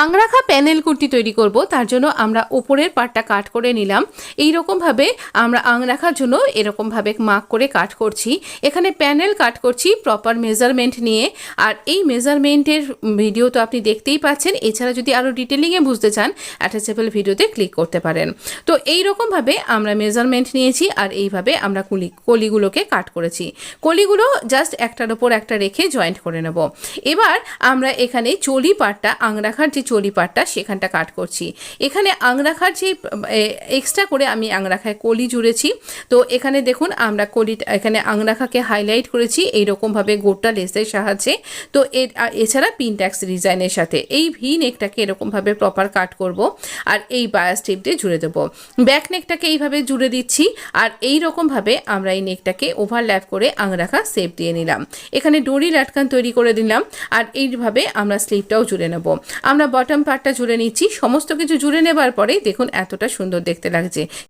Angrakha panel kurti তৈরি করব, তার জন্য আমরা উপরের পাটটা কাট করে নিলাম। এই রকমভাবে আমরা আংরাখার জন্য এরকমভাবে মার্ক করে কাট করছি। এখানে প্যানেল কাট করছি প্রপার মেজারমেন্ট নিয়ে। আর এই মেজারমেন্টের ভিডিও তো আপনি দেখতেই পাচ্ছেন। এছাড়া যদি আরও ডিটেলিংয়ে বুঝতে চান, অ্যাটাচেবল ভিডিওতে ক্লিক করতে পারেন। তো এই রকমভাবে আমরা মেজারমেন্ট নিয়েছি আর এইভাবে আমরা কলিগুলোকে কাট করেছি। কলিগুলো জাস্ট একটার ওপর একটা রেখে জয়েন্ট করে নেব। এবার আমরা এখানে চলি পাটটা, আংরাখার যে চলি পাটটা সেখানটা কাট করছি। এখানে আংরাখার যে এক্সট্রা করে আমি আংরাখায় কলি জুড়েছি। তো এখানে দেখুন আমরা কলিটা এখানে আংরাখাকে হাইলাইট করেছি এইরকমভাবে গোটা লেসের সাহায্যে। তো এছাড়া পিনট্যাক্স ডিজাইনের সাথে এই ভি নেকটাকে এরকমভাবে প্রপার কাট করব আর এই বায়াস টিপ দিয়ে জুড়ে দেবো। ব্যাক নেকটাকে এইভাবে জুড়ে দিচ্ছি আর এই রকমভাবে আমরা এই নেকটাকে ওভারল্যাপ করে আংরাখা শেপ দিয়ে নিলাম। এখানে ডরি লাটকান তৈরি করে দিলাম আর এইভাবে আমরা স্লিভটাও জুড়ে নেব। আমরা বটম পার্টটা জুড়ে নিচ্ছি। সমস্ত কিছু জুড়ে নেবার পরেই দেখুন এতটা সুন্দর দেখতে লাগছে।